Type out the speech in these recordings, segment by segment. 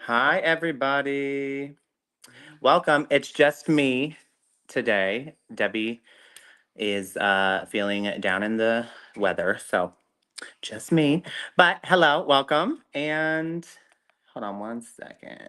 Hi, everybody. Welcome. It's just me today. Debbie is feeling down in the weather, so just me. But hello, welcome. And hold on one second.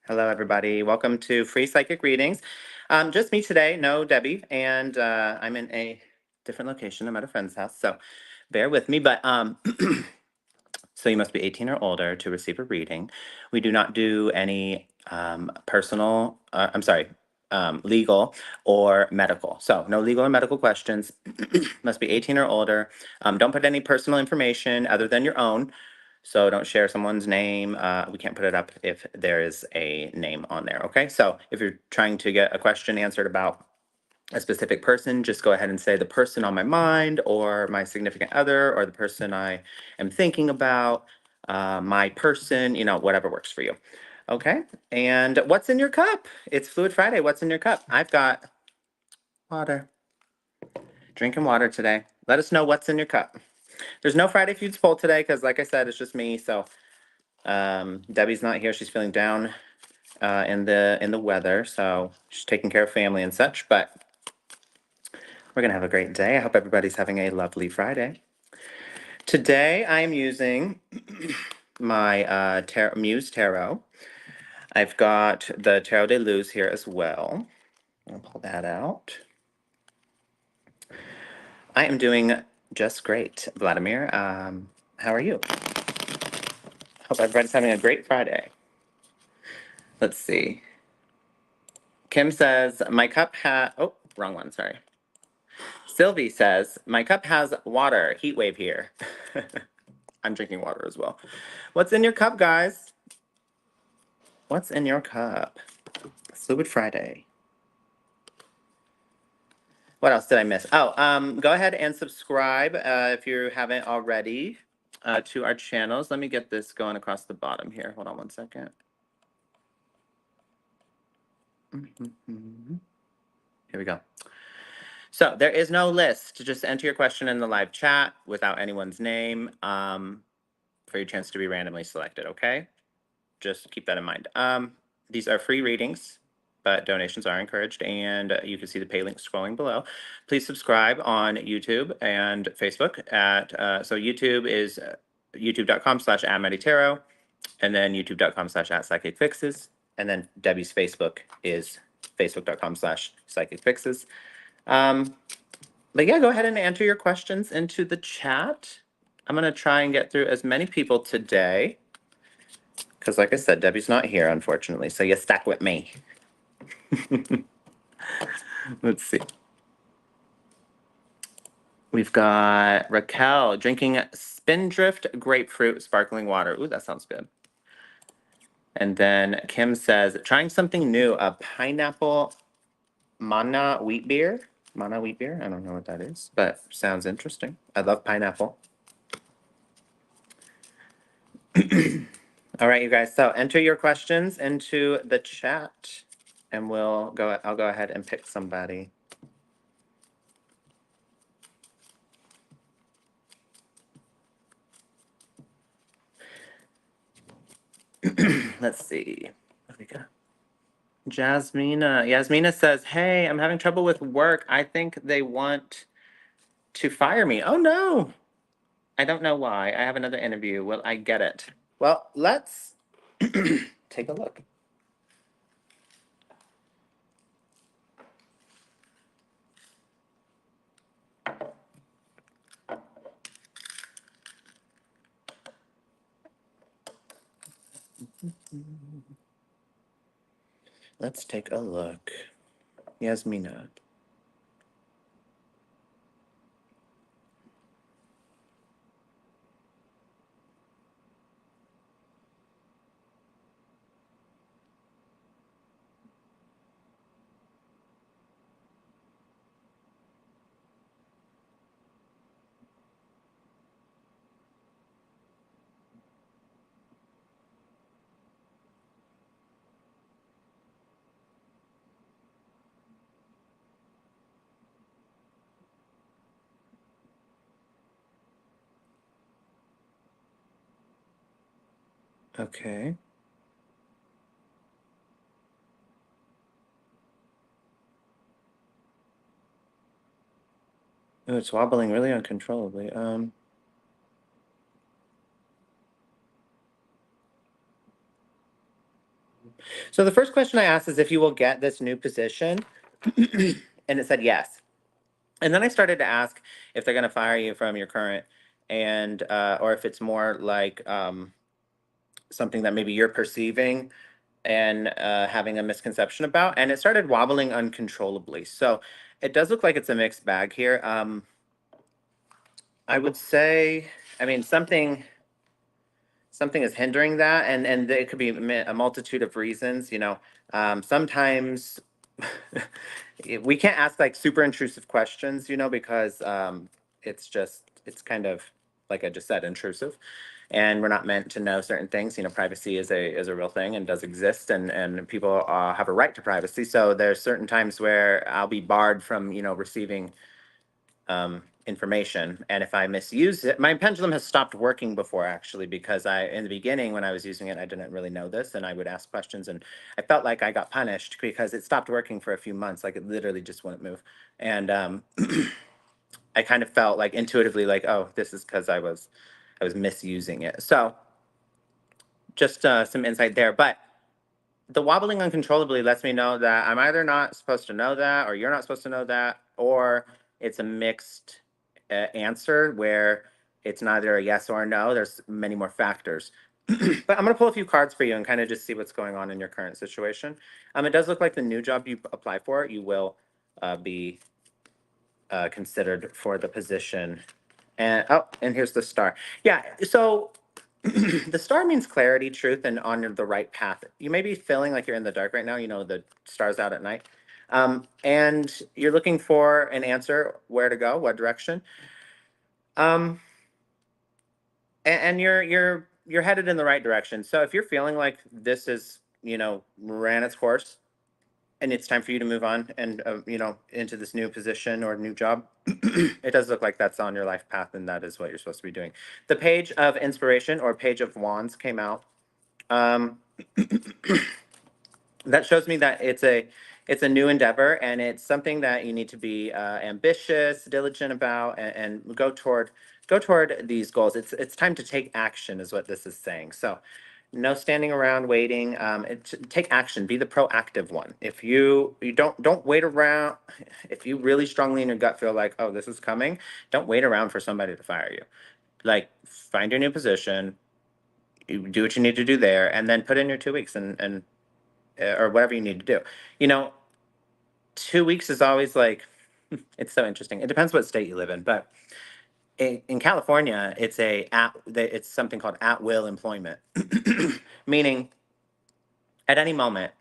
Hello, everybody. Welcome to Free Psychic Readings. Just me today, no Debbie, and I'm in a different location. I'm at a friend's house, so bear with me. But so you must be 18 or older to receive a reading. We do not do any legal or medical. So no legal or medical questions. Must be 18 or older. Don't put any personal information other than your own. So don't share someone's name. We can't put it up if there is a name on there, okay? So if you're trying to get a question answered about a specific person, just go ahead and say the person on my mind or my significant other or the person I am thinking about, my person, whatever works for you. Okay? And what's in your cup? It's Fluid Friday. What's in your cup? I've got water. Drinking water today. Let us know what's in your cup. There's no Friday Feuds poll today because, like I said, it's just me. So Debbie's not here. She's feeling down in the weather, so she's taking care of family and such. But we're gonna have a great day. I hope everybody's having a lovely Friday. Today I am using my Muse Tarot. I've got the Tarot de Luz here as well. I'll pull that out. I am doing just great, Vladimir. How are you? Hope everybody's having a great Friday. Let's see. Kim says, my cup oh, wrong one, sorry. Sylvie says, my cup has water, heat wave here. I'm drinking water as well. What's in your cup, guys? What's in your cup? Fluid Friday. What else did I miss? Oh, go ahead and subscribe if you haven't already to our channels. Let me get this going across the bottom here. Hold on one second. Here we go. So there is no list. Just enter your question in the live chat without anyone's name for your chance to be randomly selected, okay? Just keep that in mind. These are free readings, but donations are encouraged, and you can see the pay link scrolling below. Please subscribe on YouTube and Facebook so YouTube is youtube.com/@Matty Tarot, and then youtube.com/@PsychicFixes, and then Debbie's Facebook is facebook.com/PsychicFixes. But yeah, go ahead and enter your questions into the chat. I'm gonna try and get through as many people today. Because like I said, Debbie's not here, unfortunately, so you're stuck with me. Let's see. We've got Raquel drinking Spindrift Grapefruit Sparkling Water. Ooh, that sounds good. And then Kim says, trying something new, a pineapple Mana wheat beer. Mana wheat beer? I don't know what that is, but sounds interesting. I love pineapple. All right, you guys. So enter your questions into the chat, and I'll go ahead and pick somebody. Let's see. What do we got? Yasmina says, hey, I'm having trouble with work. I think they want to fire me. Oh, no. I don't know why. I have another interview. Well, I get it. Well, let's take a look. Let's take a look. Yasmina. Okay. Oh, it's wobbling really uncontrollably. So the first question I asked is if you will get this new position, and it said yes. And then I started to ask if they're going to fire you from your current, and or if it's more like something that maybe you're perceiving and having a misconception about. And it started wobbling uncontrollably. So it does look like it's a mixed bag here. I would say, I mean, something is hindering that, and it could be a multitude of reasons. Sometimes we can't ask like super intrusive questions, because it's kind of, like I just said, intrusive, and we're not meant to know certain things. Privacy is a real thing and does exist, and people have a right to privacy. So there's certain times where I'll be barred from receiving information. And if I misuse it, my pendulum has stopped working before, actually, because in the beginning, when I was using it, I didn't really know this, and I would ask questions, and I felt like I got punished because it stopped working for a few months. Like, it literally just wouldn't move. And I kind of felt like intuitively, like, oh, this is because I was misusing it. So just some insight there. But the wobbling uncontrollably lets me know that I'm either not supposed to know that, or you're not supposed to know that, or it's a mixed answer where it's neither a yes or a no. There's many more factors. But I'm going to pull a few cards for you and kind of just see what's going on in your current situation. It does look like the new job you apply for, you will be considered for the position. And here's the star. Yeah, so the star means clarity, truth, and on the right path. You may be feeling like you're in the dark right now. The stars out at night, and you're looking for an answer, where to go, what direction. Um, and you're headed in the right direction. So if you're feeling like this is ran its course, and it's time for you to move on and into this new position or new job, it does look like that's on your life path, and that is what you're supposed to be doing. The page of inspiration or page of wands came out. um, that shows me that it's a new endeavor, and it's something that you need to be ambitious, diligent about, and go toward these goals. It's time to take action, is what this is saying. So no standing around waiting. Take action. Be the proactive one. If you don't wait around. If you really strongly in your gut feel like, oh, this is coming, don't wait around for somebody to fire you. Like, find your new position. You do what you need to do there, and then put in your 2 weeks, and or whatever you need to do. You know, 2 weeks is always like, it's so interesting. It depends what state you live in, but in California, it's something called at will employment, meaning at any moment,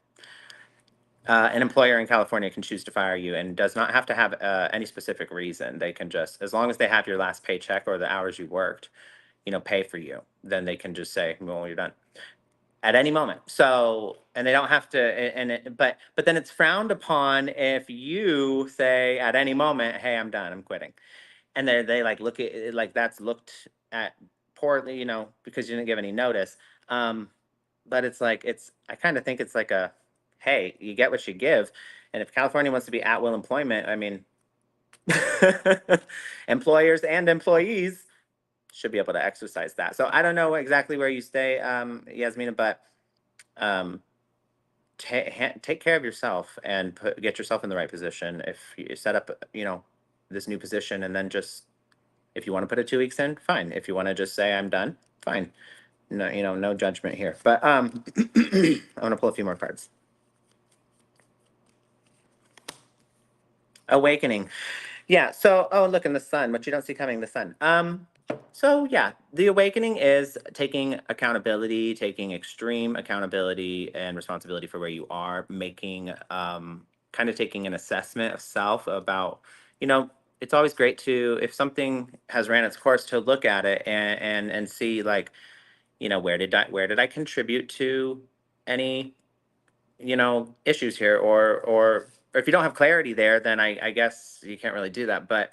an employer in California can choose to fire you and does not have to have any specific reason. They can just, as long as they have your last paycheck or the hours you worked, pay for you, then they can just say, well, you're done at any moment. So, and they don't have to, but then it's frowned upon if you say at any moment, hey, I'm done, I'm quitting. And they like look at it like that's looked at poorly, because you didn't give any notice. But it's like, I kind of think it's like hey, you get what you give. And if California wants to be at will employment, I mean, employers and employees should be able to exercise that. So I don't know exactly where you stay, Yasmina, but um, take care of yourself and get yourself in the right position. If you set up, this new position, and then just, if you want to put it 2 weeks in, fine. If you want to just say I'm done, fine. no, no judgment here. But I want to pull a few more cards. Awakening. Yeah. So, oh, look in the sun. What you don't see coming, the sun. So yeah, the awakening is taking accountability, taking extreme accountability and responsibility for where you are, making kind of taking an assessment of self about, you know, it's always great to, if something has ran its course, to look at it and see, like, where did I contribute to any, issues here, or if you don't have clarity there, then I guess you can't really do that. But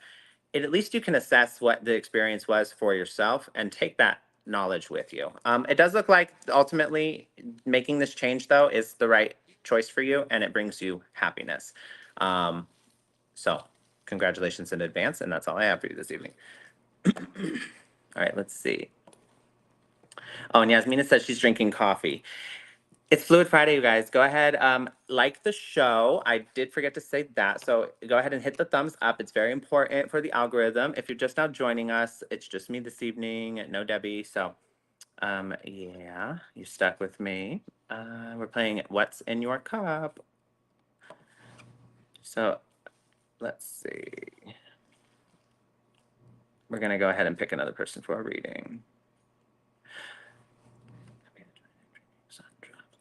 at least you can assess what the experience was for yourself and take that knowledge with you. It does look like ultimately making this change, though, is the right choice for you, and it brings you happiness. So congratulations in advance, and that's all I have for you this evening. All right, let's see. Oh, and Yasmina says she's drinking coffee. It's Fluid Friday, you guys. Go ahead, like the show. I did forget to say that. So go ahead and hit the thumbs up. It's very important for the algorithm. If you're just now joining us, it's just me this evening, no Debbie. So, yeah, you stuck with me. We're playing What's in Your Cup. So let's see. We're going to go ahead and pick another person for a reading.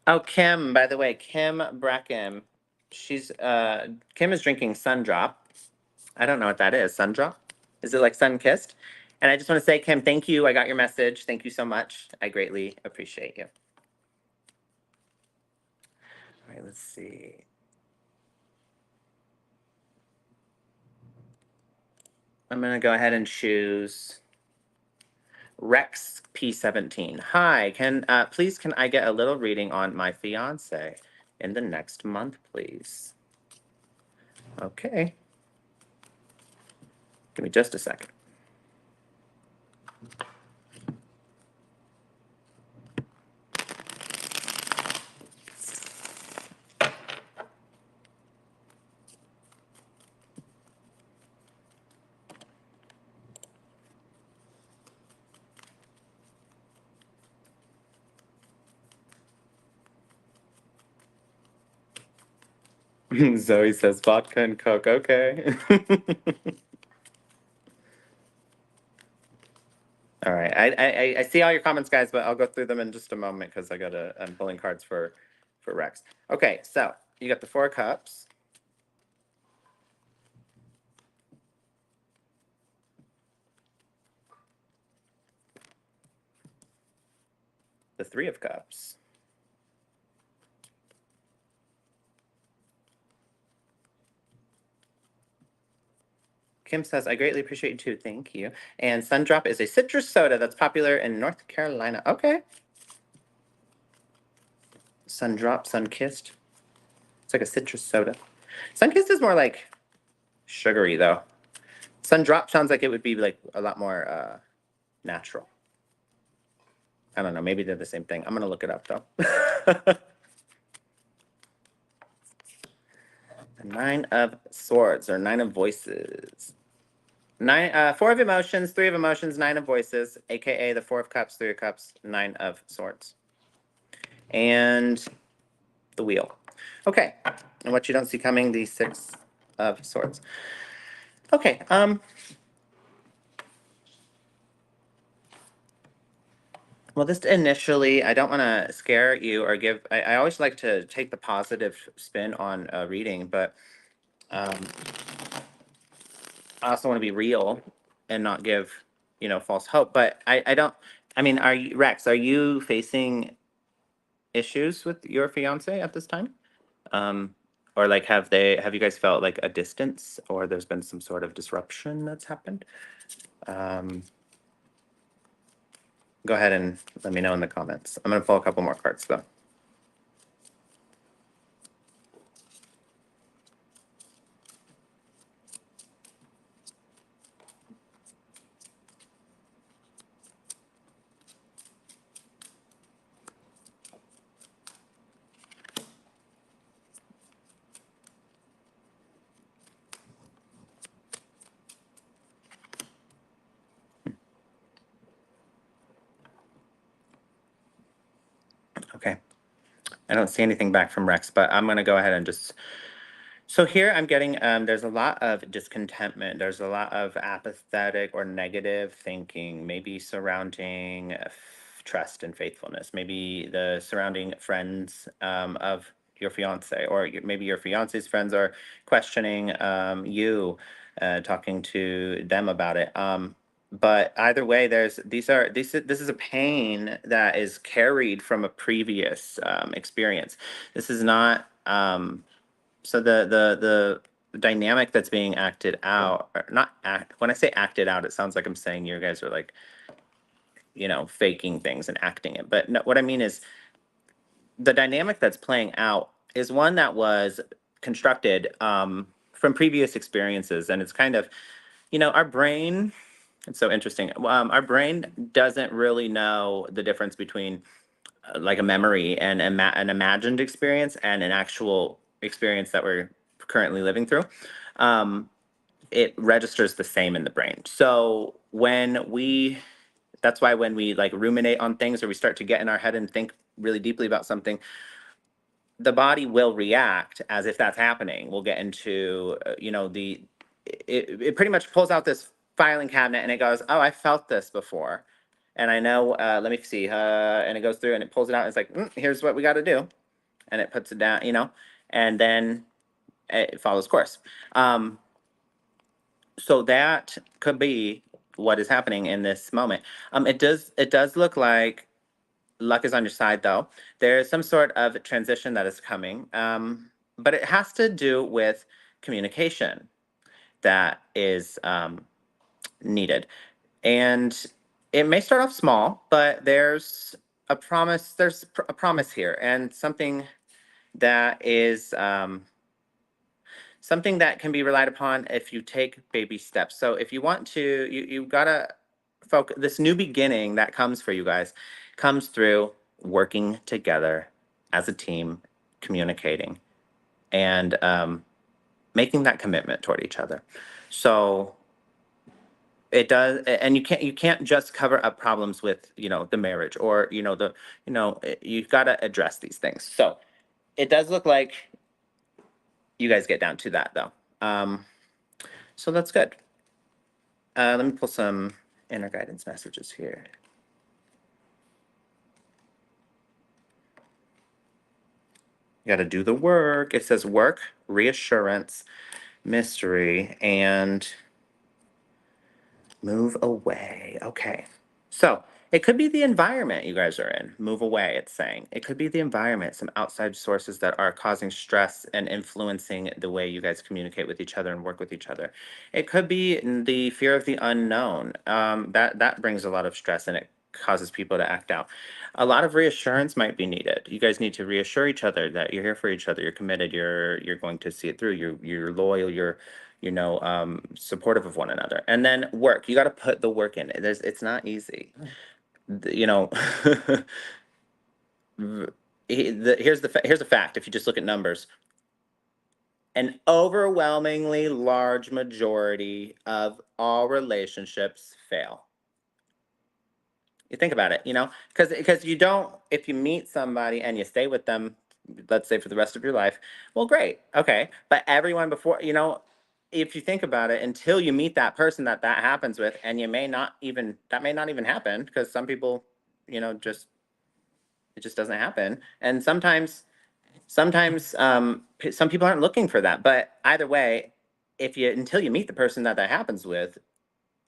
Oh, Kim, by the way, Kim Bracken. Kim is drinking Sundrop. I don't know what that is. Sundrop? Is it like sun-kissed? And I just want to say, Kim, thank you. I got your message. Thank you so much. I greatly appreciate you. All right, let's see. I'm going to go ahead and choose Rex P17. Hi, please can I get a little reading on my fiance in the next month, please? Okay. Give me just a second. Zoe says vodka and Coke. Okay. All right. I see all your comments, guys, but I'll go through them in just a moment because I'm pulling cards for Rex. Okay, so you got the 4 cups. The 3 of cups. Kim says, I greatly appreciate you too. Thank you. And Sundrop is a citrus soda that's popular in North Carolina. Okay. Sundrop, Sunkissed. It's like a citrus soda. Sunkissed is more like sugary, though. Sundrop sounds like it would be like a lot more natural. I don't know. Maybe they're the same thing. I'm going to look it up, though. The 9 of Swords, or 9 of Voices. 4 of Emotions, 3 of Emotions, 9 of Voices, aka the 4 of Cups, 3 of Cups, 9 of Swords. And the Wheel. Okay. And what you don't see coming, the 6 of Swords. Okay. Well, just initially, I don't want to scare you or give. I always like to take the positive spin on a reading, but I also want to be real and not give, false hope. But I don't. I mean, Rex? Are you facing issues with your fiance at this time? Or like, have you guys felt like a distance, or there's been some sort of disruption that's happened? Go ahead and let me know in the comments. I'm gonna pull a couple more cards though. I don't see anything back from Rex, but I'm going to go ahead and just. So here I'm getting, there's a lot of discontentment. There's a lot of apathetic or negative thinking, maybe surrounding trust and faithfulness, maybe the surrounding friends of your fiance, or maybe your fiance's friends are questioning you, talking to them about it. But either way, this is a pain that is carried from a previous experience. This is not. So the dynamic that's being acted out, or not act. When I say acted out, it sounds like I'm saying you guys are like, faking things and acting it. But no, what I mean is the dynamic that's playing out is one that was constructed from previous experiences, and it's kind of, our brain. It's so interesting. Our brain doesn't really know the difference between like a memory and an imagined experience and an actual experience that we're currently living through. Um, it registers the same in the brain. So that's why when we like ruminate on things, or we start to get in our head and think really deeply about something, the body will react as if that's happening. We'll get into, it pretty much pulls out this filing cabinet and it goes, oh, I felt this before. And I know, let me see, and it goes through and it pulls it out. And it's like, here's what we got to do. And it puts it down, and then it follows course. So that could be what is happening in this moment. It does look like luck is on your side, though. There's some sort of transition that is coming, but it has to do with communication that is needed. And it may start off small, but there's a promise. A promise here, and that is something that can be relied upon if you take baby steps. So if you want to, you gotta focus. This new beginning that comes for you guys comes through working together as a team, communicating, and making that commitment toward each other. So it does, and you can't just cover up problems with the marriage, or you've got to address these things. So it does look like you guys get down to that, though. So that's good. Let me pull some inner guidance messages here. You got to do the work. It says work, reassurance, mystery, and move away. Okay. So it could be the environment you guys are in. Move away, it's saying. It could be the environment, some outside sources that are causing stress and influencing the way you guys communicate with each other and work with each other. It could be the fear of the unknown. That brings a lot of stress, and it causes people to act out. A lot of reassurance might be needed. You guys need to reassure each other that you're here for each other, you're committed, you're going to see it through, you're loyal, you're supportive of one another. And then work. You got to put the work in. It's not easy. You know, here's the fact. If you just look at numbers, an overwhelmingly large majority of all relationships fail. You think about it, because you don't. If you meet somebody and you stay with them, let's say for the rest of your life, well, great, okay. But everyone before, if you think about it, until you meet that person that happens with, and that may not even happen, because some people, just it just doesn't happen. And sometimes some people aren't looking for that. But either way, if you until you meet the person that happens with,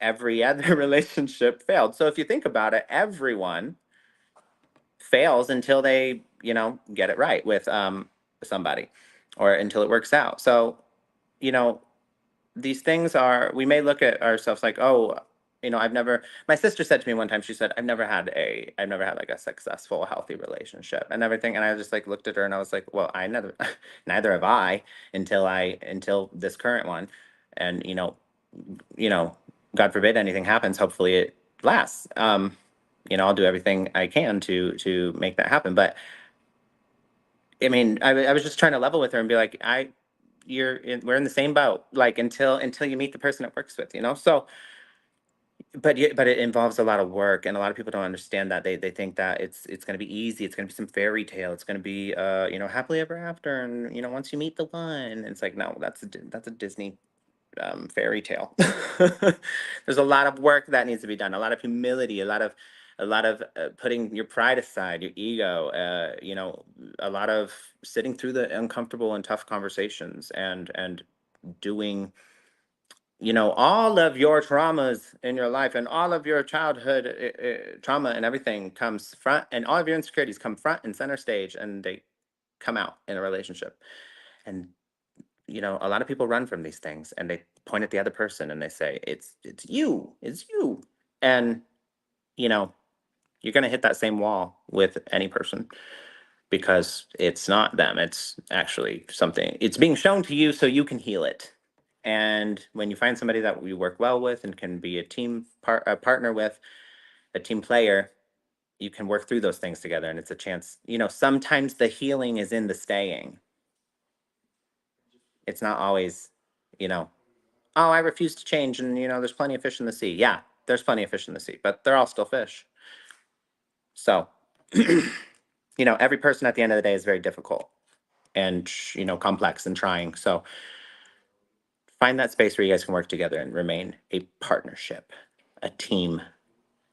every other relationship failed. So if you think about it, everyone fails until they, get it right with somebody, or until it works out. So, you know, these things are, we may look at ourselves like, oh, my sister said to me one time, she said, I've never had like a successful, healthy relationship and everything. And I just like looked at her and I was like, well, I never, neither have I until this current one. And, God forbid anything happens. Hopefully it lasts. I'll do everything I can to make that happen. But I mean, I was just trying to level with her and be like, we're in the same boat. Like until you meet the person it works with. So But it involves a lot of work, and a lot of people don't understand that. They think that it's going to be easy. It's going to be some fairy tale. It's going to be happily ever after, and once you meet the one, it's like no, that's a Disney fairy tale. There's a lot of work that needs to be done. A lot of humility. A lot of putting your pride aside, your ego. A lot of sitting through the uncomfortable and tough conversations, and doing all of your traumas in your life and all of your childhood trauma and everything comes front, and all of your insecurities come front and center stage, and they come out in a relationship. And a lot of people run from these things, and they point at the other person and they say it's you. And you know you're going to hit that same wall with any person, because it's not them. It's actually something. It's being shown to you so you can heal it. And when you find somebody that we work well with and can be a partner with, a team player, you can work through those things together. And it's a chance. Sometimes the healing is in the staying. It's not always, you know, oh, I refuse to change. And, there's plenty of fish in the sea. Yeah, there's plenty of fish in the sea, but they're all still fish. So, every person at the end of the day is very difficult and, complex and trying. So, find that space where you guys can work together and remain a partnership, a team.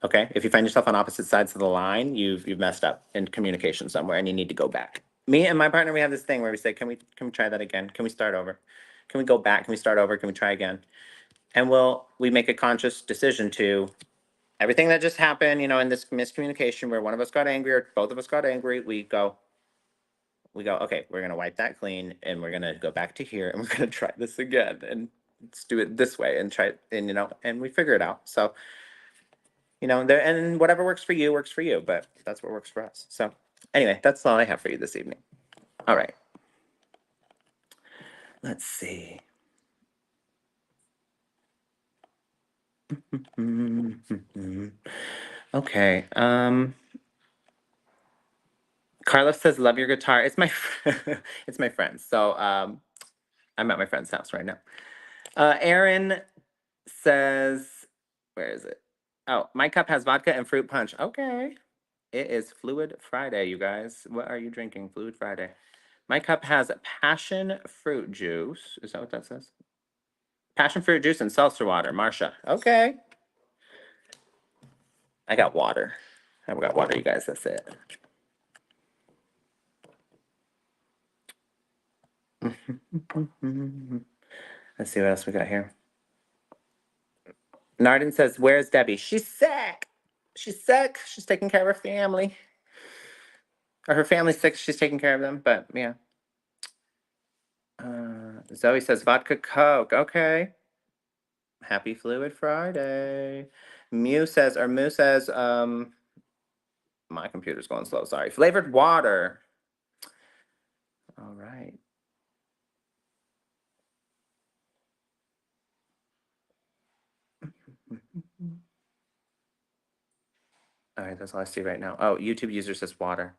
Okay. If you find yourself on opposite sides of the line, you've messed up in communication somewhere, and you need to go back. Me and my partner, we have this thing where we say, can we try that again? Can we start over? Can we go back? Can we start over? Can we try again? And we make a conscious decision to everything that just happened, in this miscommunication where one of us got angry or both of us got angry. We go, okay, we're gonna wipe that clean, and we're gonna go back to here, and we're gonna try this again, and let's do it this way, and try it, and we figure it out. So, there, and whatever works for you, but that's what works for us. So, anyway, that's all I have for you this evening. All right, let's see. Okay. Carlos says, "Love your guitar." It's my it's my friend. So I'm at my friend's house right now. Aaron says, "Where is it? Oh, my cup has vodka and fruit punch." Okay, it is Fluid Friday, you guys. What are you drinking? Fluid Friday. My cup has passion fruit juice. Is that what that says? Passion fruit juice and seltzer water. Marsha. Okay. I got water. I've got water, you guys. That's it. Let's see what else we got here. Narden says, "Where's Debbie?" She's sick. She's sick. She's taking care of her family. Or her family's sick. She's taking care of them. But yeah. Zoe says, "Vodka Coke." Okay. Happy Fluid Friday. Moo says, my computer's going slow. Sorry. Flavored water. All right. All right, that's all I see right now. Oh, YouTube user says water.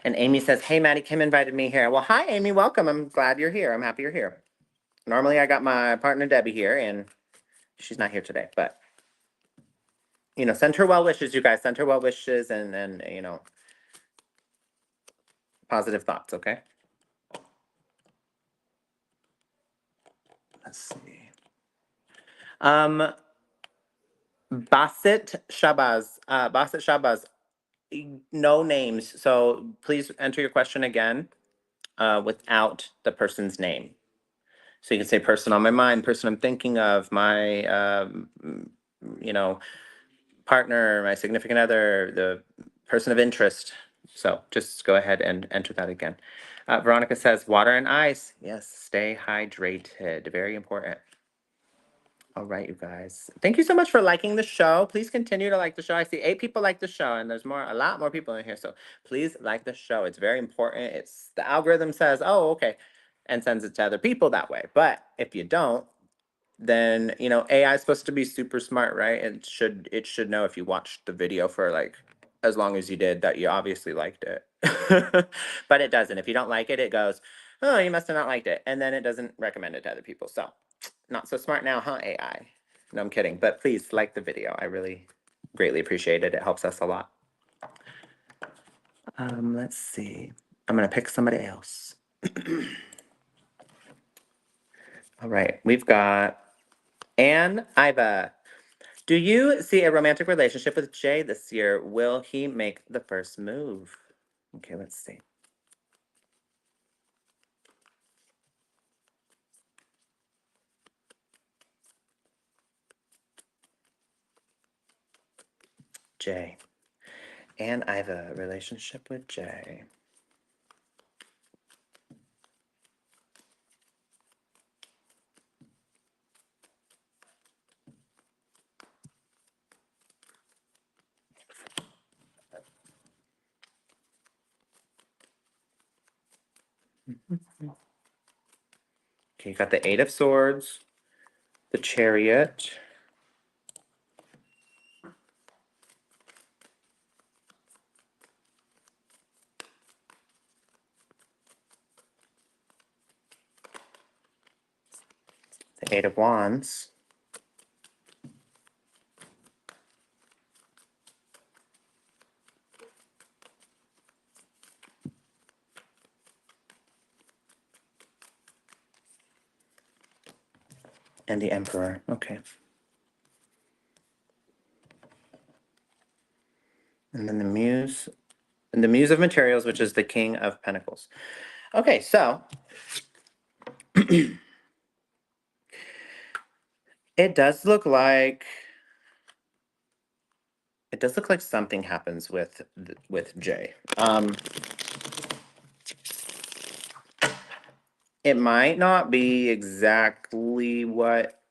And Amy says, "Hey, Maddie, Kim invited me here." Well, hi, Amy. Welcome. I'm glad you're here. I'm happy you're here. Normally, I got my partner, Debbie, here, and she's not here today. But, send her well wishes, you guys. Send her well wishes and positive thoughts, okay? Let's see. Basit Shabazz. Basit Shabazz. No names. So please enter your question again without the person's name. So you can say person on my mind, person I'm thinking of, my, partner, my significant other, the person of interest. So just go ahead and enter that again. Veronica says, water and ice. Yes, stay hydrated. Very important. All right, you guys. Thank you so much for liking the show. Please continue to like the show. I see 8 people like the show, and there's a lot more people in here. So please like the show. It's very important. It's the algorithm says, oh, okay, and sends it to other people that way. But if you don't, then AI is supposed to be super smart, right? It should know if you watched the video for like as long as you did that you obviously liked it. But it doesn't. If you don't like it, it goes, oh, you must have not liked it, and then it doesn't recommend it to other people. So not so smart now, huh, AI? No, I'm kidding. But please like the video. I really greatly appreciate it. It helps us a lot. Let's see. I'm going to pick somebody else. All right. We've got Anne Iva. Do you see a romantic relationship with Jay this year? Will he make the first move? Okay, let's see. Jay. And I have a relationship with Jay. Okay, you got the Eight of Swords, the Chariot, the Eight of Wands, and the Emperor. Okay. And then the Muse, and the Muse of Materials, which is the King of Pentacles. Okay, so it does look like something happens with Jay. It might not be exactly what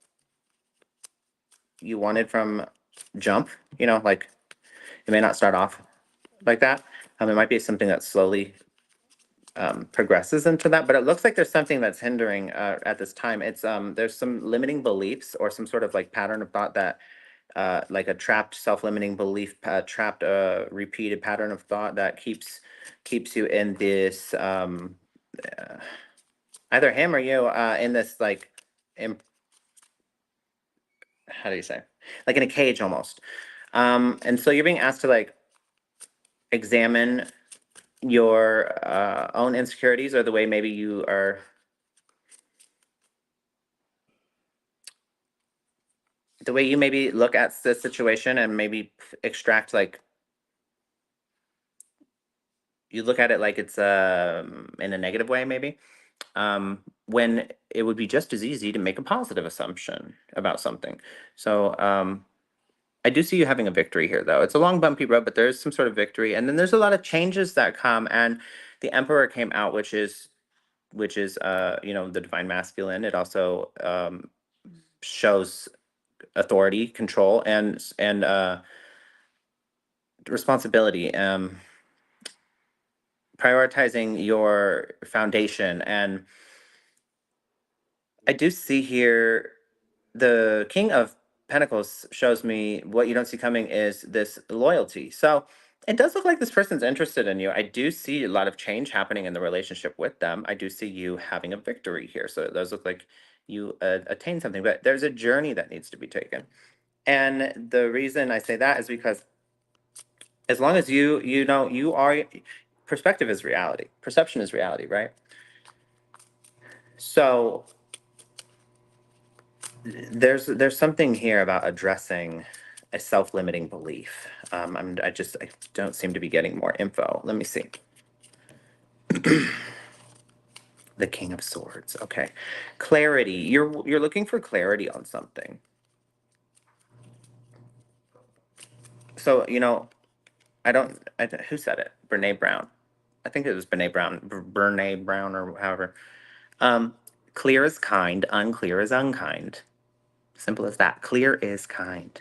you wanted from jump, you know, like it may not start off like that. It might be something that slowly progresses into that, but it looks like there's something that's hindering at this time. It's there's some limiting beliefs or some sort of like pattern of thought that like a trapped self-limiting belief, trapped repeated pattern of thought that keeps you in this either him or you in this like how do you say, like in a cage almost. And so you're being asked to like examine your own insecurities or the way maybe you are the way you maybe look at the situation and maybe extract like you look at it like it's in a negative way maybe, when it would be just as easy to make a positive assumption about something. So I do see you having a victory here, though. It's a long, bumpy road, but there is some sort of victory, and then there's a lot of changes that come. And the Emperor came out, which is you know, the divine masculine. It also shows authority, control, and responsibility. Prioritizing your foundation, and I do see here the King of Pentacles shows me what you don't see coming is this loyalty. So it does look like this person's interested in you. I do see a lot of change happening in the relationship with them. I do see you having a victory here. So it does look like you attain something, but there's a journey that needs to be taken. And the reason I say that is because as long as you know you are, perspective is reality, perception is reality, right? So there's something here about addressing a self-limiting belief. I don't seem to be getting more info. Let me see. The King of Swords. Okay, clarity. You're looking for clarity on something. So you know, who said it? Brene Brown. I think it was Brene Brown, or however. Clear is kind, unclear is unkind. Simple as that. Clear is kind.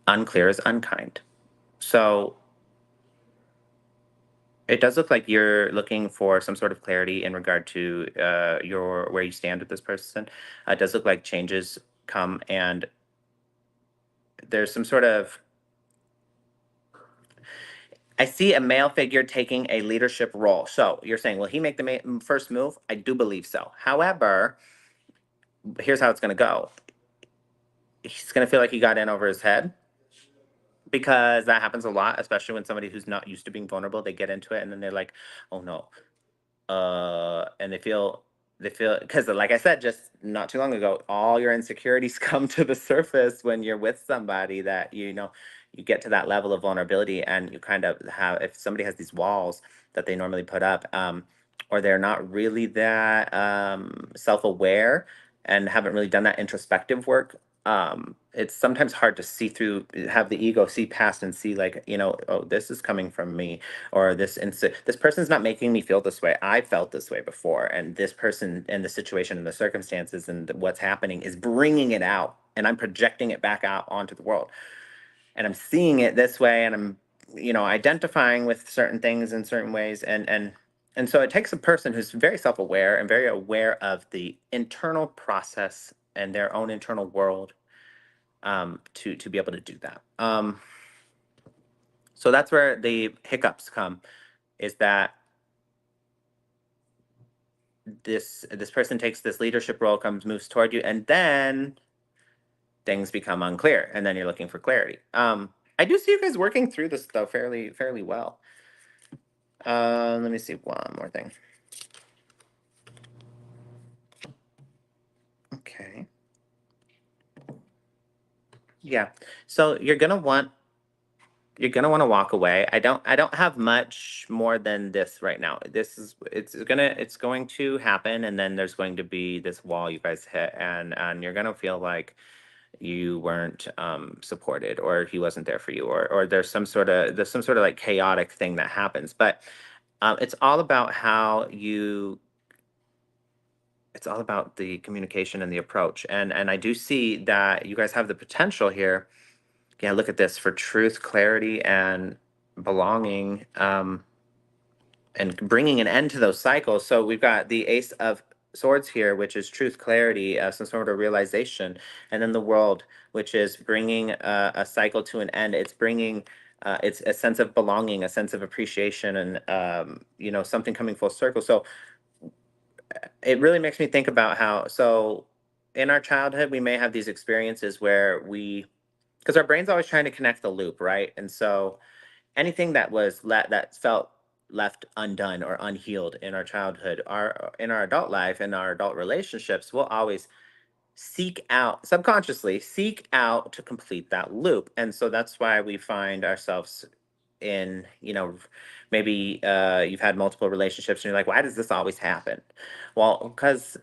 Unclear is unkind. So it does look like you're looking for some sort of clarity in regard to your where you stand with this person. It does look like changes come, and there's some sort of, I see a male figure taking a leadership role. So you're saying, will he make the first move? I do believe so. However, here's how it's going to go. he's going to feel like he got in over his head, because that happens a lot, especially when somebody who's not used to being vulnerable, they get into it and then they're like, oh no, and they feel, because like I said just not too long ago, all your insecurities come to the surface when you're with somebody that you get to that level of vulnerability, and you kind of have, if somebody has these walls that they normally put up, or they're not really that self-aware and haven't really done that introspective work, it's sometimes hard to see through, have the ego see past and see, like, oh, this is coming from me, or this person's not making me feel this way. I felt this way before, and this person and the situation and the circumstances and what's happening is bringing it out, and I'm projecting it back out onto the world, and I'm seeing it this way, and I'm identifying with certain things in certain ways, and so it takes a person who's very self-aware and very aware of the internal process and their own internal world, to be able to do that. So that's where the hiccups come, is that this person takes this leadership role, moves toward you, and then things become unclear, and then you're looking for clarity. I do see you guys working through this though fairly well. Let me see one more thing. Okay. Yeah. So you're gonna want to walk away. I don't have much more than this right now. It's going to happen, and then there's going to be this wall you guys hit, and you're gonna feel like you weren't supported, or he wasn't there for you, or there's some sort of like chaotic thing that happens. But it's all about it's all about the communication and the approach, and I do see that you guys have the potential here. Yeah, look at this, for truth, clarity, and belonging, and bringing an end to those cycles. So we've got the Ace of Swords here, which is truth, clarity, some sort of realization, and then the World, which is bringing a cycle to an end. It's bringing it's a sense of belonging, a sense of appreciation, and something coming full circle. So it really makes me think about how, so in our childhood we may have these experiences where because our brain's always trying to connect the loop, right? And so anything that felt left undone or unhealed in our childhood, our in our adult life, in our adult relationships, we'll always subconsciously seek out to complete that loop. And so that's why we find ourselves in, maybe you've had multiple relationships and you're like, why does this always happen? Well, because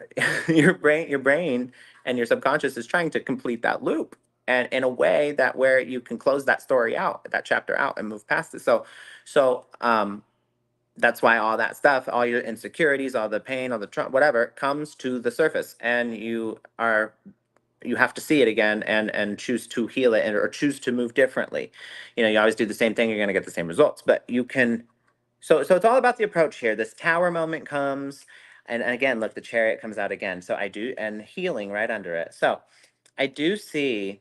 your brain and your subconscious is trying to complete that loop, and in a way that where you can close that story out, that chapter out, and move past it. So that's why all that stuff, all your insecurities, all the pain, all the whatever, comes to the surface, and you have to see it again, and choose to heal it, or choose to move differently. You always do the same thing, you're going to get the same results, but you can. So it's all about the approach here. This Tower moment comes, and again, look, the Chariot comes out again. So I do, and healing right under it. So I do see.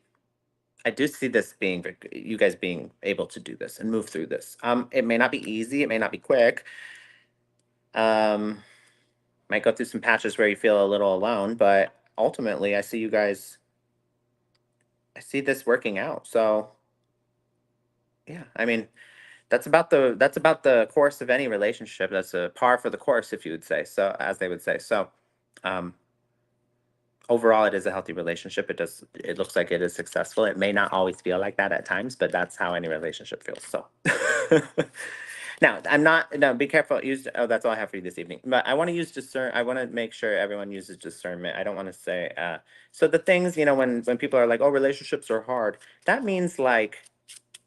I do see this being, you guys being able to do this and move through this. It may not be easy, it may not be quick. Um, might go through some patches where you feel a little alone, but ultimately, I see this working out. So yeah, I mean, that's about the course of any relationship. That's a par for the course, if you would say so, as they would say. So, um, overall, it is a healthy relationship. It looks like it is successful. It may not always feel like that at times, but that's how any relationship feels. So. Now, I'm not. No, be careful. Oh, that's all I have for you this evening. But I want to use I want to make sure everyone uses discernment. I don't want to say. So the things, when people are like, "Oh, relationships are hard," that means like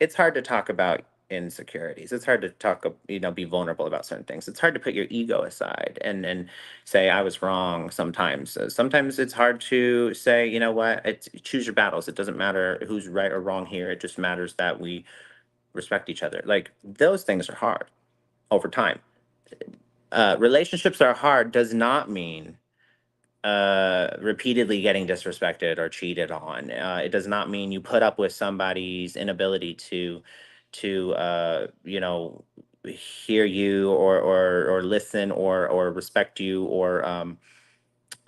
it's hard to talk about insecurities. It's hard to be vulnerable about certain things. It's hard to put your ego aside and say I was wrong. Sometimes it's hard to say, you know what, it's choose your battles. It doesn't matter who's right or wrong here. It just matters that we respect each other. Like, those things are hard over time. Relationships are hard does not mean repeatedly getting disrespected or cheated on. It does not mean you put up with somebody's inability to hear you, or listen, or respect you, or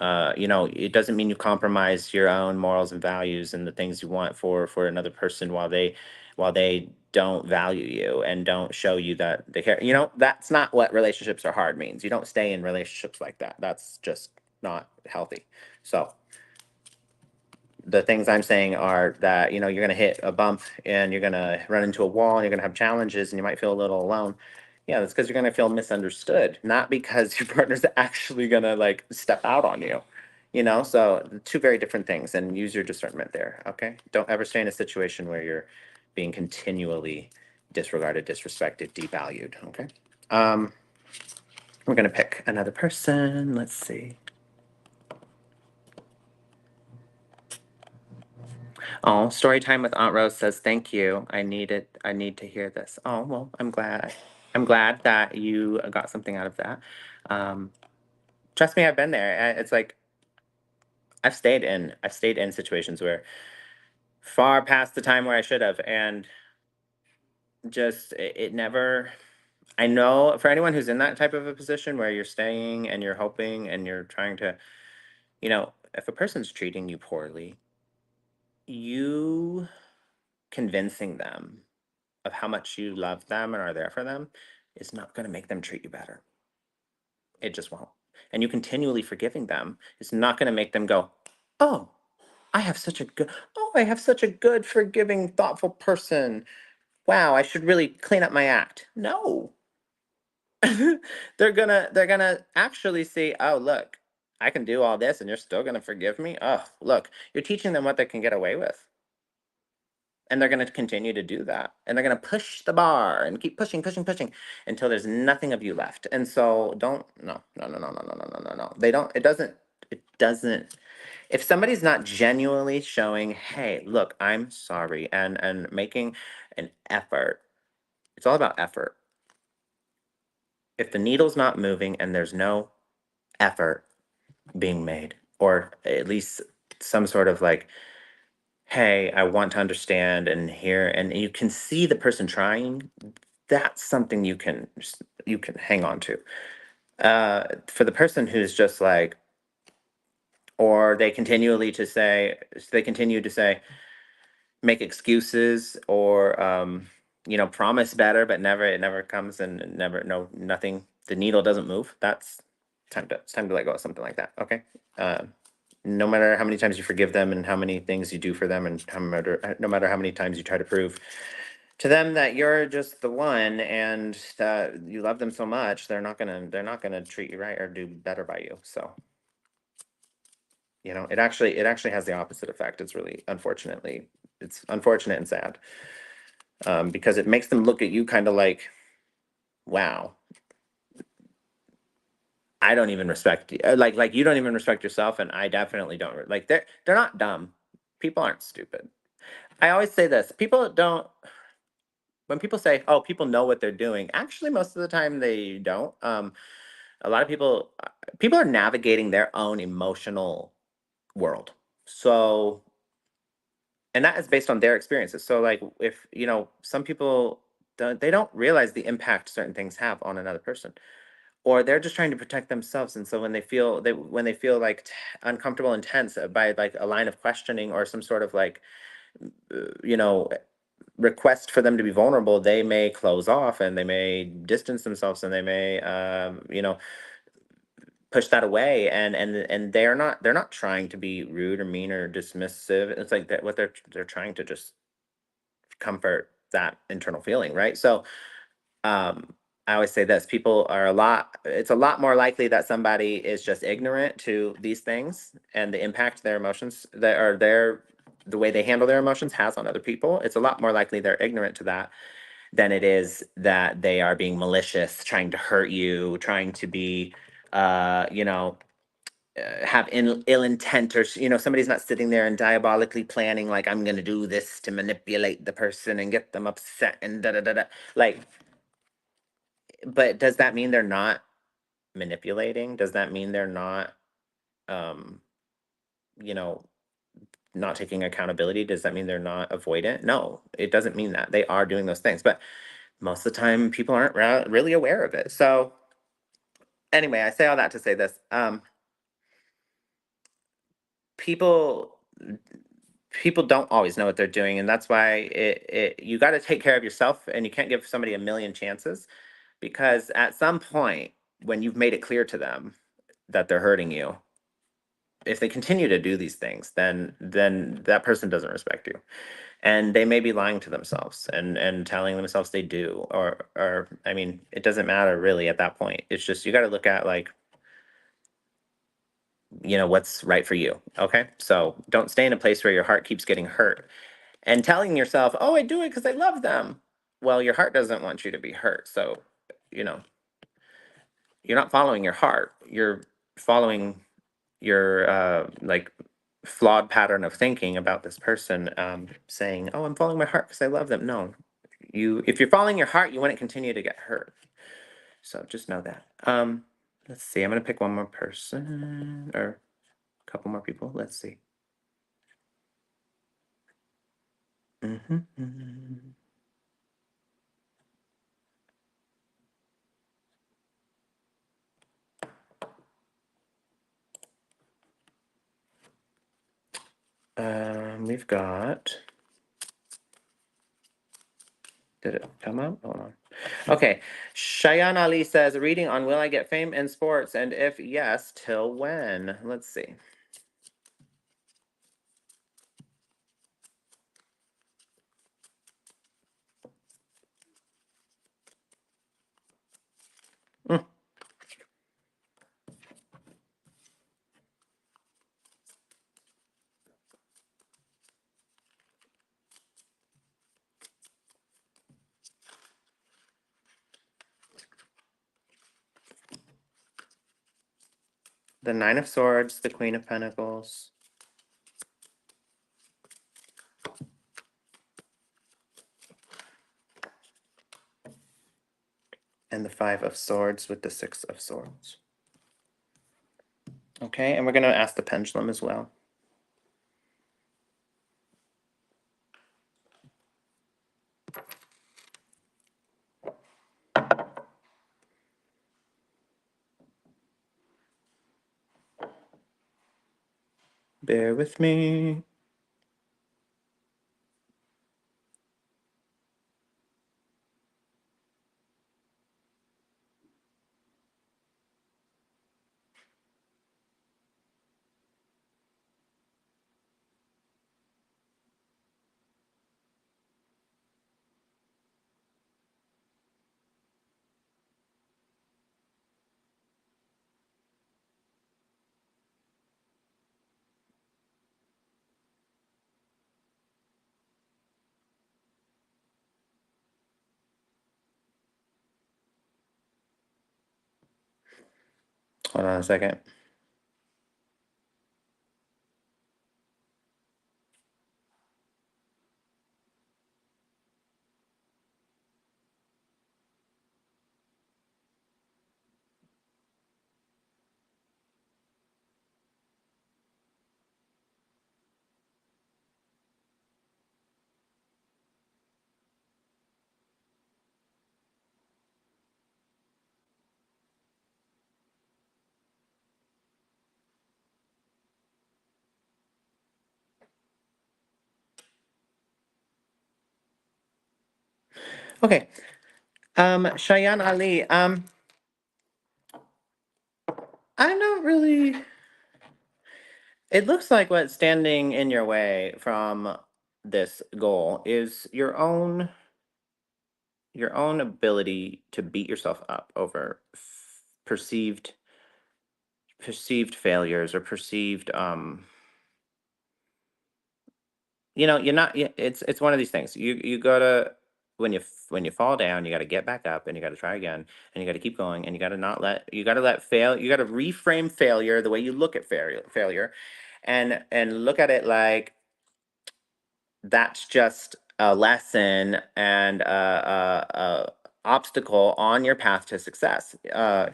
It doesn't mean you compromise your own morals and values and the things you want for another person while they don't value you and don't show you that they care. That's not what relationships are hard means. You don't stay in relationships like that. That's just not healthy. So the things I'm saying are that, you're going to hit a bump and you're going to run into a wall and you're going to have challenges and you might feel a little alone. Yeah, that's because you're going to feel misunderstood, not because your partner's actually going to like step out on you. So two very different things, and use your discernment there. Okay. Don't ever stay in a situation where you're being continually disregarded, disrespected, devalued. Okay. Um, we're going to pick another person. Let's see. Oh, story time with Aunt Rose says, "Thank you. I need to hear this." Oh, well, I'm glad. I'm glad that you got something out of that. Um, Trust me, I've been there. It's like I've stayed in situations where far past the time where I should have, and just it never. I know for anyone who's in that type of a position where you're staying and you're hoping and you're trying to, if a person's treating you poorly, you convincing them of how much you love them and are there for them is not going to make them treat you better. It just won't. And you continually forgiving them is not going to make them go, "Oh, I have such a good, I have such a good, forgiving, thoughtful person. Wow, I should really clean up my act." No. They're gonna actually see, "Oh, look, I can do all this and you're still gonna forgive me." Oh, look, you're teaching them what they can get away with. And they're going to continue to do that, and they're going to push the bar and keep pushing, pushing, pushing until there's nothing of you left. And so don't, no, no, no, no, no, no, no, no, no, no. They don't, it doesn't, if somebody's not genuinely showing, "Hey, look, I'm sorry," and making an effort. It's all about effort. If the needle's not moving and there's no effort being made, or at least some sort of like, "Hey, I want to understand and hear," and you can see the person trying, that's something you can hang on to. For the person who's just like, or they continue to say, make excuses, or promise better, but it never comes, and never, no, nothing, the needle doesn't move. That's it's time to let go of something like that. Okay. No matter how many times you forgive them and how many things you do for them, and no matter how many times you try to prove to them that you're just the one and that you love them so much, they're not gonna treat you right or do better by you. So it actually has the opposite effect. It's unfortunate and sad, because it makes them look at you kind of like, "Wow, I don't even respect you. Like you don't even respect yourself, and I definitely don't like." They're not dumb. People aren't stupid. I always say this: people don't. When people say, "Oh, people know what they're doing," actually, most of the time they don't. A lot of people are navigating their own emotional world. So, and that is based on their experiences. So, like, if some people don't realize the impact certain things have on another person, or they're just trying to protect themselves. And so when they feel like uncomfortable and tense by like a line of questioning or some sort of like, you know request for them to be vulnerable, they may close off and they may distance themselves, and they may push that away, and they're not trying to be rude or mean or dismissive. It's like that what they're trying to just comfort that internal feeling, right? So, um I always say this: it's a lot more likely that somebody is just ignorant to these things and the impact their emotions that are their the way they handle their emotions has on other people. It's a lot more likely they're ignorant to that than it is that they are being malicious, trying to hurt you, trying to be have ill intent, or somebody's not sitting there and diabolically planning, like, "I'm going to do this to manipulate the person and get them upset and da da da da." Like, but does that mean they're not manipulating? Does that mean they're not um you know not taking accountability? Does that mean they're not avoidant? No, it doesn't mean that. They are doing those things, but most of the time people aren't really aware of it. So anyway, I say all that to say this: people people don't always know what they're doing, and that's why you got to take care of yourself, and you can't give somebody a million chances, because at some point when you've made it clear to them that they're hurting you, if they continue to do these things, then that person doesn't respect you, and they may be lying to themselves and telling themselves they do, or I mean, it doesn't matter really at that point. It's just you got to look at, like, what's right for you. Okay, so don't stay in a place where your heart keeps getting hurt and telling yourself, oh, I do it because I love them. Well, your heart doesn't want you to be hurt, so you know you're not following your heart, you're following your like flawed pattern of thinking about this person, saying, oh, I'm following my heart because I love them. No, if you're following your heart, you wouldn't continue to get hurt. So just know that. Let's see, I'm gonna pick one more person, or a couple more people. Let's see. Mhm. We've got. Did it come up? Hold on. Okay. Cheyenne Ali says, a reading on will I get fame in sports? And if yes, till when? Let's see. Mm. The Nine of Swords, the Queen of Pentacles, and the Five of Swords with the Six of Swords. Okay, and we're going to ask the pendulum as well. Bear with me. Hold on a second. Okay. Cheyenne Ali, I don't really. It looks like what's standing in your way from this goal is your own ability to beat yourself up over perceived failures, or perceived, you're not, it's one of these things. You gotta, when you fall down, you gotta get back up, and you gotta try again, and you gotta keep going, and you gotta let fail, you gotta reframe failure the way you look at failure, and look at it like that's just a lesson and a obstacle on your path to success. So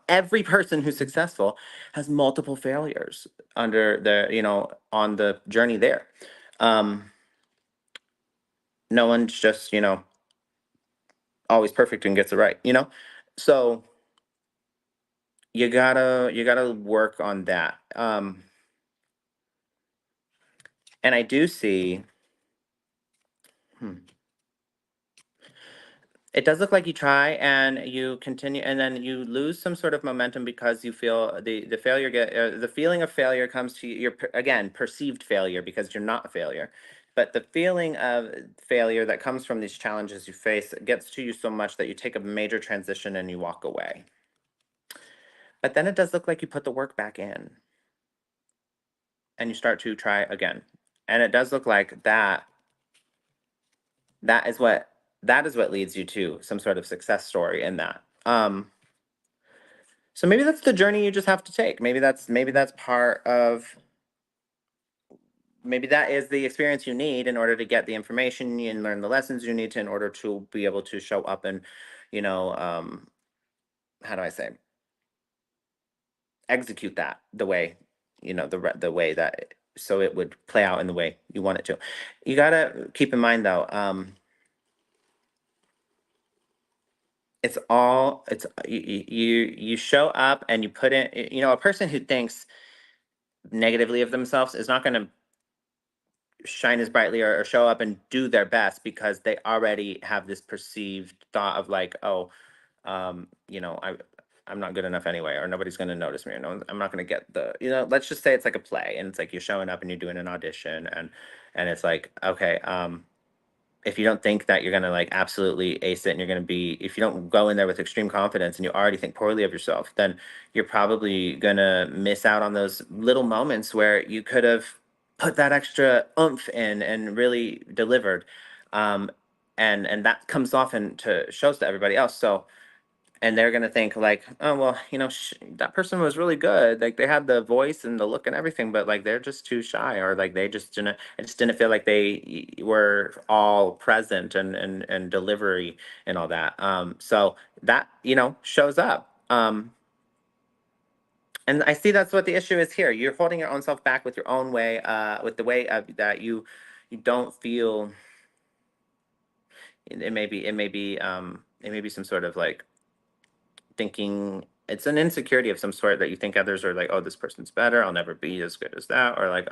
every person who's successful has multiple failures under on the journey there. Um, no one's just always perfect and gets it right. So you gotta work on that. And I do see, it does look like you try and you continue, and then you lose some sort of momentum because you feel the failure get the feeling of failure comes to you. Again, perceived failure because you're not a failure, but the feeling of failure that comes from these challenges you face gets to you so much that you take a major transition and you walk away. But then it does look like you put the work back in and you start to try again, and it does look like that is what that is what leads you to some sort of success story in that. So maybe that's the journey you just have to take. Maybe that's part of, maybe that is the experience you need in order to get the information and learn the lessons you need to in order to be able to show up and, you know, how do I say, execute that the way, the way that so it would play out in the way you want it to. You gotta keep in mind though, you show up and you put in, a person who thinks negatively of themselves is not going to shine as brightly or show up and do their best because they already have this perceived thought of like, oh, I'm not good enough anyway, or nobody's going to notice me, or no, I'm not going to get the, let's just say it's like a play and it's like you're showing up and you're doing an audition, and it's like, okay, if you don't think that you're going to like absolutely ace it and you're going to be, if you don't go in there with extreme confidence and you already think poorly of yourself, then you're probably going to miss out on those little moments where you could have put that extra oomph in and really delivered. um, and that comes off and to shows to everybody else. So, and they're gonna think like, oh well, that person was really good. Like they had the voice and the look and everything, but like they're just too shy, or like they just didn't. I just didn't feel like they were all present and delivery and all that. So that shows up. And I see that's what the issue is here. You're holding your own self back with your own way, with the way that you don't feel. It may be some sort of like thinking, it's an insecurity of some sort that you think others are like, oh, this person's better, I'll never be as good as that, or like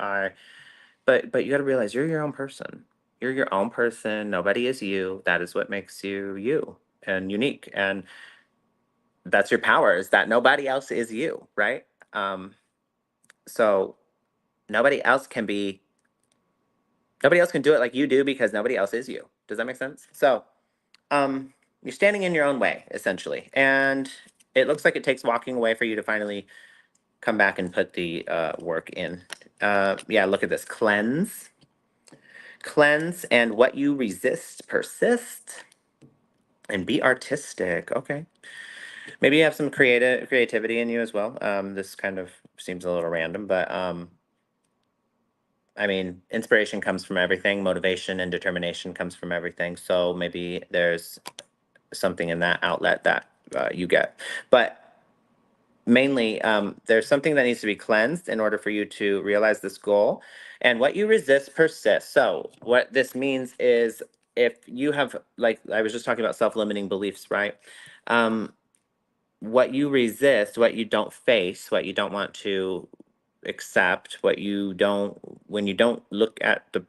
but you got to realize you're your own person. You're your own person. Nobody is you. That is what makes you you and unique. And that's your power, is that nobody else is you, right? Um, so nobody else can be, nobody else can do it like you do because nobody else is you. Does that make sense? So you're standing in your own way, essentially. And it looks like it takes walking away for you to finally come back and put the work in. Yeah, look at this. Cleanse. Cleanse, and what you resist, persist. And be artistic. Okay. Maybe you have some creativity in you as well. This kind of seems a little random, but I mean, inspiration comes from everything. Motivation and determination comes from everything. So maybe there's something in that outlet that you get. But mainly, there's something that needs to be cleansed in order for you to realize this goal. And what you resist persists. So what this means is, if you have, like I was just talking about self-limiting beliefs, right? um, what you resist, what you don't face, what you don't want to accept, what you don't, when you don't look at the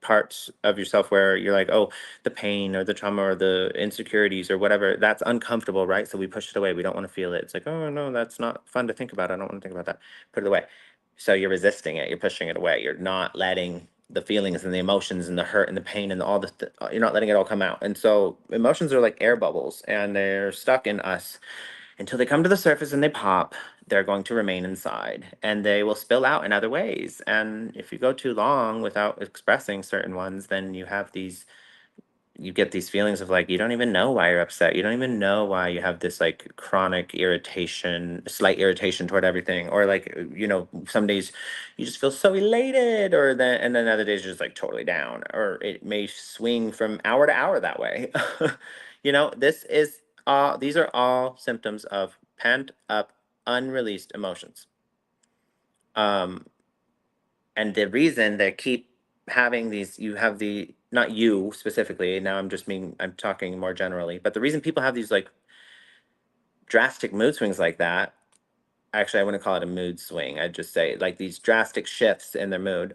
parts of yourself where you're like, oh, the pain or the trauma or the insecurities or whatever, that's uncomfortable, right? So we push it away. We don't want to feel it. It's like, oh no, that's not fun to think about. I don't want to think about that. Put it away. So you're resisting it. You're pushing it away. You're not letting the feelings and the emotions and the hurt and the pain and all the you're not letting it all come out. And so emotions are like air bubbles, and they're stuck in us until they come to the surface and they pop. They're going to remain inside and they will spill out in other ways. And if you go too long without expressing certain ones, then you get these feelings of like, you don't even know why you're upset. You don't even know why you have this like chronic irritation, slight irritation toward everything. Or like, some days you just feel so elated, and then other days you're just like totally down, or it may swing from hour to hour that way. These are all symptoms of pent up, unreleased emotions. Um, and the reason they keep having these, you have the, not you specifically, now I'm talking more generally, but the reason people have these like drastic mood swings like that, actually I wouldn't call it a mood swing, I'd just say like these drastic shifts in their mood,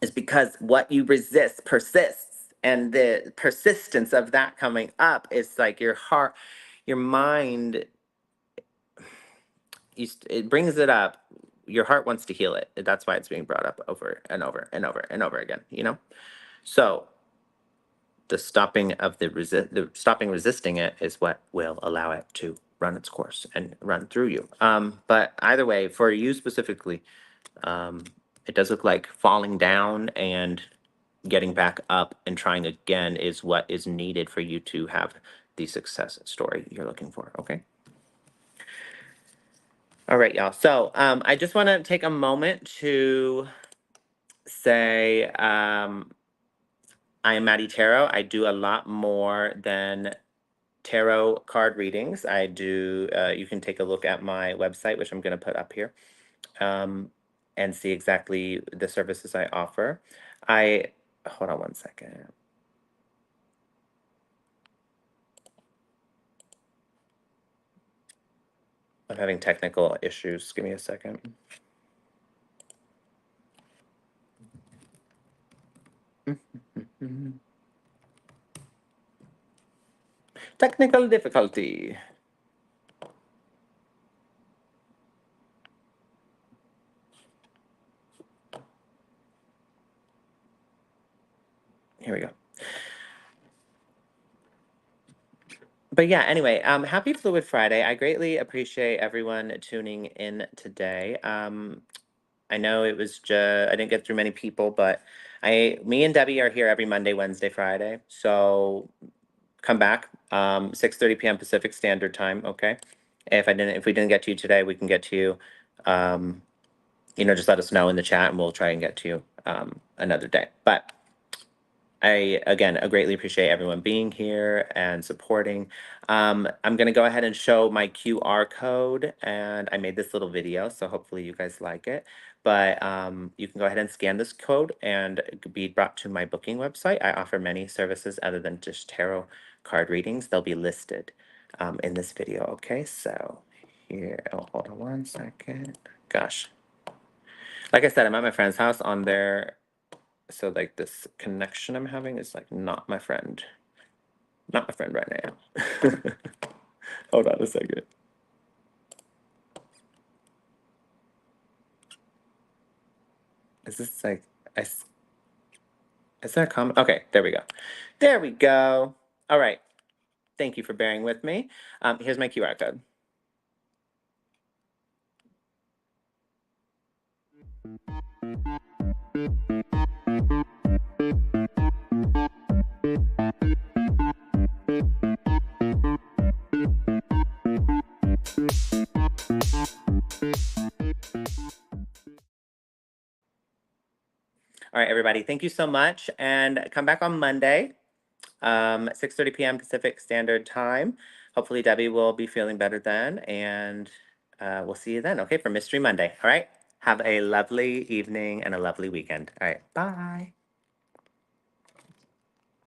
is because what you resist persists. And the persistence of that coming up is like your heart, your mind, it brings it up. Your heart wants to heal it. That's why it's being brought up over and over and over and over again, you know? So the stopping of the stopping resisting it is what will allow it to run its course and run through you. But either way, for you specifically, it does look like falling down and getting back up and trying again is what is needed for you to have the success story you're looking for. Okay. All right, y'all. So I just want to take a moment to say I am Matty Tarot. I do a lot more than tarot card readings. I do, you can take a look at my website, which I'm going to put up here, and see exactly the services I offer. Hold on one second. I'm having technical issues. Give me a second. Technical difficulty. Here we go. But yeah, anyway, happy Fluid Friday. I greatly appreciate everyone tuning in today. I know it was just, I didn't get through many people, but me and Debbie are here every Monday, Wednesday, Friday. So come back, 6:30 p.m. Pacific Standard Time. Okay. If we didn't get to you today, we can get to you. Just let us know in the chat and we'll try and get to you another day. But I greatly appreciate everyone being here and supporting. I'm going to go ahead and show my QR code, and I made this little video, so hopefully you guys like it. But you can go ahead and scan this code and be brought to my booking website. I offer many services other than just tarot card readings. They'll be listed in this video. Okay, so here, hold on one second. Gosh, like I said, I'm at my friend's house on their. So like this connection I'm having is like not my friend. Not my friend right now. Hold on a second. Is this like is that a comment? Okay, there we go. There we go. All right. Thank you for bearing with me. Here's my QR code. All right, everybody. Thank you so much, and come back on Monday, 6:30 p.m. Pacific Standard Time. Hopefully, Debbie will be feeling better then, and we'll see you then. Okay, for Mystery Monday. All right. Have a lovely evening and a lovely weekend. All right. Bye.